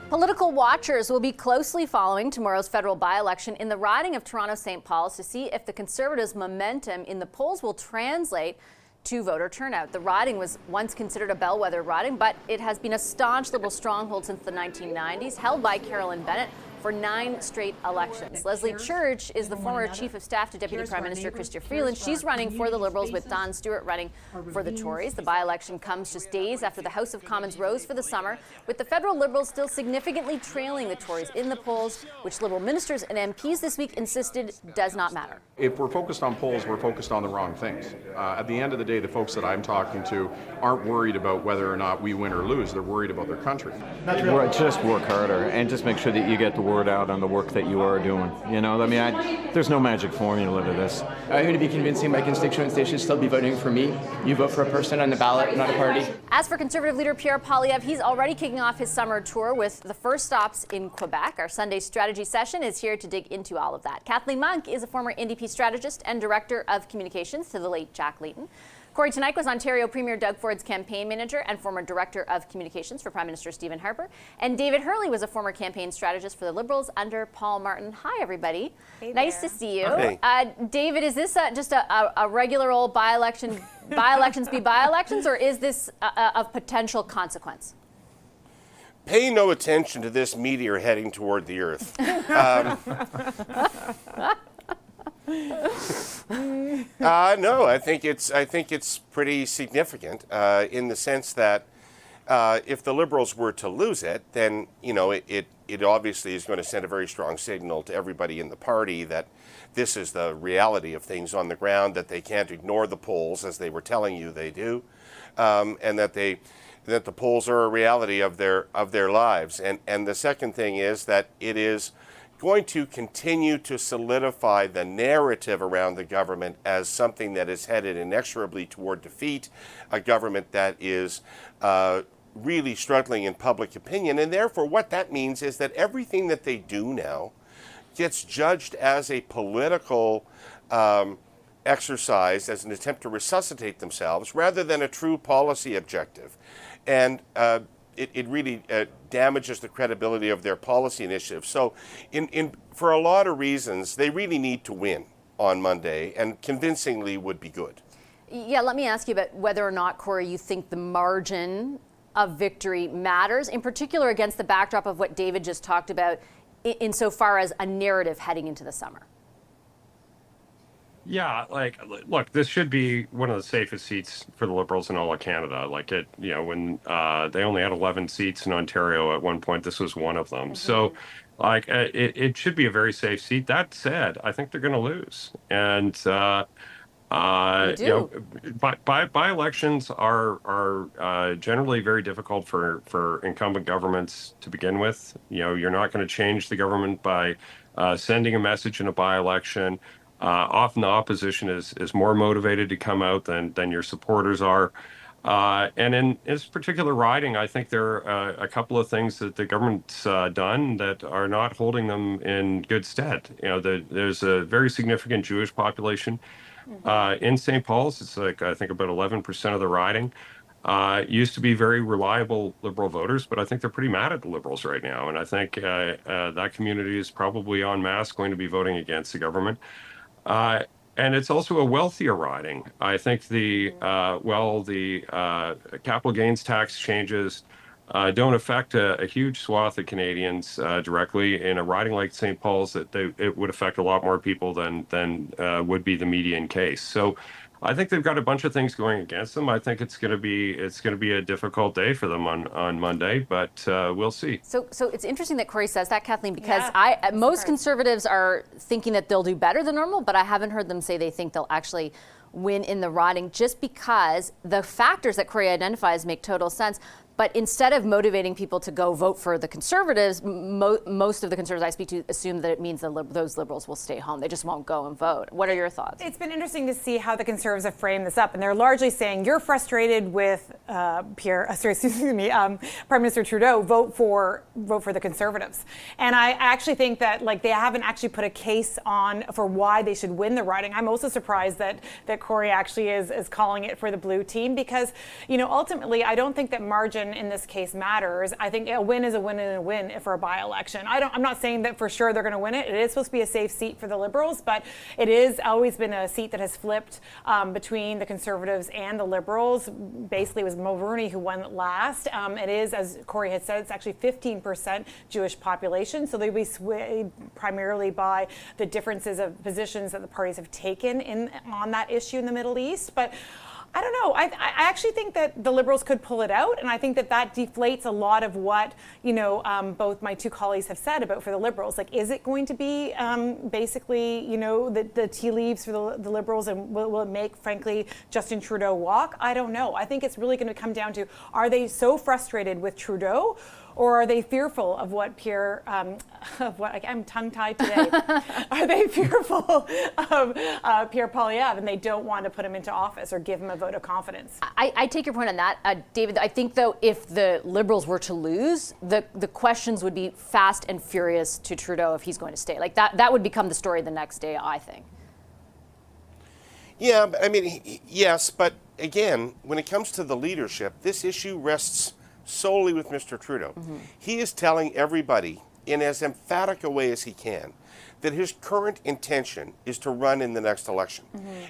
Political watchers will be closely following tomorrow's federal by-election in the riding of Toronto-St. Paul's to see if the Conservatives' momentum in the polls will translate to voter turnout. The riding was once considered a bellwether riding, but it has been a staunch Liberal stronghold since the 1990s, held by Carolyn Bennett for 9 straight elections. Leslie Church is the former Chief of Staff to Deputy Prime Minister Chrystia Freeland. She's running for the Liberals, with Don Stewart running for the Tories. The by-election comes just days after the House of Commons rose for the summer, with the federal Liberals still significantly trailing the Tories in the polls, which Liberal ministers and MPs this week insisted does not matter. If we're focused on polls, we're focused on the wrong things. At the end of the day, the folks that I'm talking to aren't worried about whether or not we win or lose. They're worried about their country. Just work harder and just make sure that you get the word out on the work that you are doing. You know, I mean, there's no magic formula to this. I'm going to be convincing my constituents they should still be voting for me. You vote for a person on the ballot, not a party. As for Conservative leader Pierre Poilievre, he's already kicking off his summer tour with the first stops in Quebec. Our Sunday strategy session is here to dig into all of that. Kathleen is a former NDP strategist and director of communications to the late Jack Layton. Korey Teneycke was Ontario Premier Doug Ford's campaign manager and former director of communications for Prime Minister Stephen Harper. And David Herle was a former campaign strategist for the Liberals under Paul Martin. Hi, everybody. Hey nice to see you. Hey. David, is this just a regular old by-election, by-elections be by-elections, or is this of potential consequence? Pay no attention to this meteor heading toward the Earth. No, I think it's pretty significant in the sense that if the Liberals were to lose it, then it obviously is going to send a very strong signal to everybody in the party that this is the reality of things on the ground, that they can't ignore the polls as they were telling you they do, and that the polls are a reality of their lives. And the second thing is that it is going to continue to solidify the narrative around the government as something that is headed inexorably toward defeat, a government that is really struggling in public opinion. And therefore, what that means is that everything that they do now gets judged as a political exercise, as an attempt to resuscitate themselves, rather than a true policy objective. And it really damages the credibility of their policy initiatives. So for a lot of reasons, they really need to win on Monday, and convincingly would be good. Yeah, let me ask you about whether or not, Korey, you think the margin of victory matters, in particular against the backdrop of what David just talked about insofar as a narrative heading into the summer. Yeah, look, this should be one of the safest seats for the Liberals in all of Canada. When they only had 11 seats in Ontario at one point, this was one of them. Mm-hmm. So, it should be a very safe seat. That said, I think they're going to lose. And, by-elections are generally very difficult for incumbent governments to begin with. You're not going to change the government by sending a message in a by-election. Often the opposition is more motivated to come out than your supporters are. And in this particular riding, I think there are a couple of things that the government's done that are not holding them in good stead. There's a very significant Jewish population in St. Paul's. It's I think about 11% of the riding. Used to be very reliable Liberal voters, but I think they're pretty mad at the Liberals right now. And I think that community is probably en masse going to be voting against the government. And it's also a wealthier riding. I think the capital gains tax changes don't affect a huge swath of Canadians directly. In a riding like St. Paul's, it would affect a lot more people than would be the median case. So I think they've got a bunch of things going against them. I think it's going to be a difficult day for them on Monday, but we'll see. So it's interesting that Korey says that, Kathleen, because most Conservatives are thinking that they'll do better than normal, but I haven't heard them say they think they'll actually win in the riding, just because the factors that Korey identifies make total sense. But instead of motivating people to go vote for the Conservatives, most of the Conservatives I speak to assume that it means that those Liberals will stay home. They just won't go and vote. What are your thoughts? It's been interesting to see how the Conservatives have framed this up, and they're largely saying you're frustrated with Prime Minister Trudeau. Vote for the Conservatives. And I actually think that they haven't actually put a case on for why they should win the riding. I'm also surprised that Korey actually is calling it for the blue team, because ultimately I don't think that margin election in this case matters. I think a win is a win and a win for a by-election. I'm not saying that for sure they're going to win it. It is supposed to be a safe seat for the Liberals, but it is always been a seat that has flipped between the Conservatives and the Liberals. Basically, it was Mulroney who won last. It is, as Korey had said, it's actually 15% Jewish population, so they'll be swayed primarily by the differences of positions that the parties have taken on that issue in the Middle East. But I don't know. I actually think that the Liberals could pull it out, and I think that deflates a lot of what both my two colleagues have said about for the Liberals. Like, is it going to be basically the tea leaves for the Liberals, and will it make, frankly, Justin Trudeau walk? I don't know. I think it's really going to come down to, are they so frustrated with Trudeau, or are they fearful of what I'm tongue-tied today. Are they fearful of Pierre Poilievre, and they don't want to put him into office or give him a vote of confidence? I take your point on that, David. I think, though, if the Liberals were to lose, the questions would be fast and furious to Trudeau if he's going to stay. Like, that would become the story the next day, I think. Yeah, I mean, yes, but again, when it comes to the leadership, this issue rests solely with Mr. Trudeau. He is telling everybody in as emphatic a way as he can that his current intention is to run in the next election.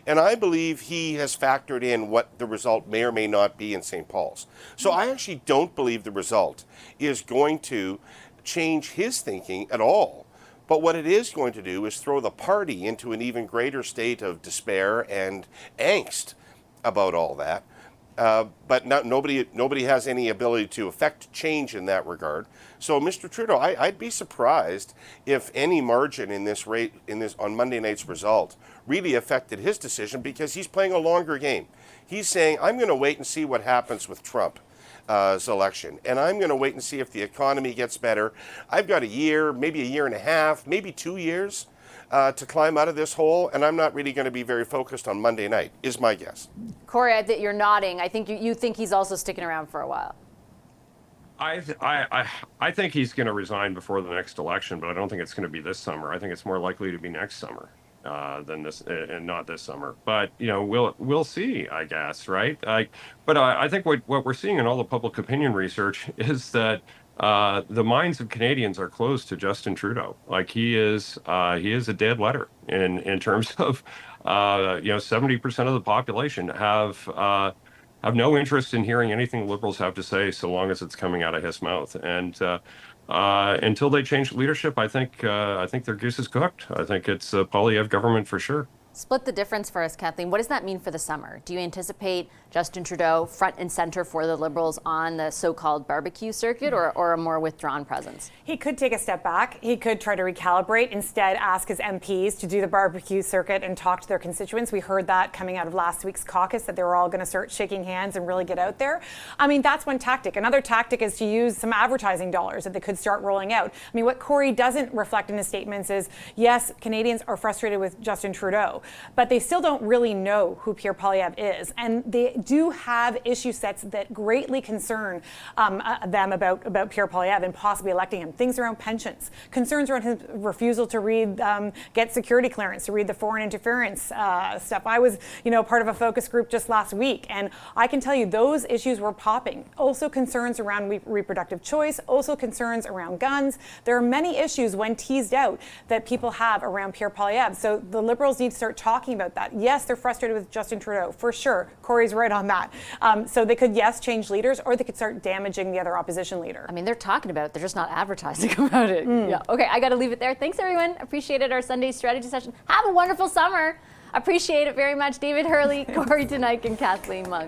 And I believe he has factored in what the result may or may not be in St. Paul's. So I actually don't believe the result is going to change his thinking at all. But what it is going to do is throw the party into an even greater state of despair and angst about all that. But nobody has any ability to affect change in that regard. So, Mr. Trudeau, I'd be surprised if any margin in this on Monday night's result really affected his decision, because he's playing a longer game. He's saying, I'm going to wait and see what happens with Trump's election, and I'm going to wait and see if the economy gets better. I've got a year, maybe a year and a half, maybe 2 years to climb out of this hole, and I'm not really going to be very focused on Monday night, is my guess. Korey, I think you're nodding. I think you think he's also sticking around for a while. I think he's going to resign before the next election, but I don't think it's going to be this summer. I think it's more likely to be next summer than this, and not this summer. But we'll see, I guess, right? But I think what we're seeing in all the public opinion research is that the minds of Canadians are closed to Justin Trudeau. Like, he is a dead letter in terms of 70% of the population have no interest in hearing anything Liberals have to say, so long as it's coming out of his mouth. And until they change leadership, I think their goose is cooked. I think it's a Poilievre government for sure. Split the difference for us, Kathleen. What does that mean for the summer? Do you anticipate Justin Trudeau front and center for the Liberals on the so-called barbecue circuit, or a more withdrawn presence? He could take a step back. He could try to recalibrate, instead ask his MPs to do the barbecue circuit and talk to their constituents. We heard that coming out of last week's caucus, that they were all going to start shaking hands and really get out there. I mean, that's one tactic. Another tactic is to use some advertising dollars that they could start rolling out. I mean, what Korey doesn't reflect in his statements is, yes, Canadians are frustrated with Justin Trudeau, but they still don't really know who Pierre Poilievre is. And they do have issue sets that greatly concern them about Pierre Poilievre and possibly electing him. Things around pensions, concerns around his refusal to get security clearance, to read the foreign interference stuff. I was, part of a focus group just last week, and I can tell you those issues were popping. Also concerns around reproductive choice, also concerns around guns. There are many issues, when teased out, that people have around Pierre Poilievre. So the Liberals need to start talking about that. Yes, they're frustrated with Justin Trudeau, for sure. Korey's right on that. So they could, yes, change leaders, or they could start damaging the other opposition leader. I mean, they're talking about it. They're just not advertising about it. Yeah. Okay, I got to leave it there. Thanks, everyone. Appreciated our Sunday strategy session. Have a wonderful summer. Appreciate it very much. David Herle, Teneycke, and Kathleen Monk.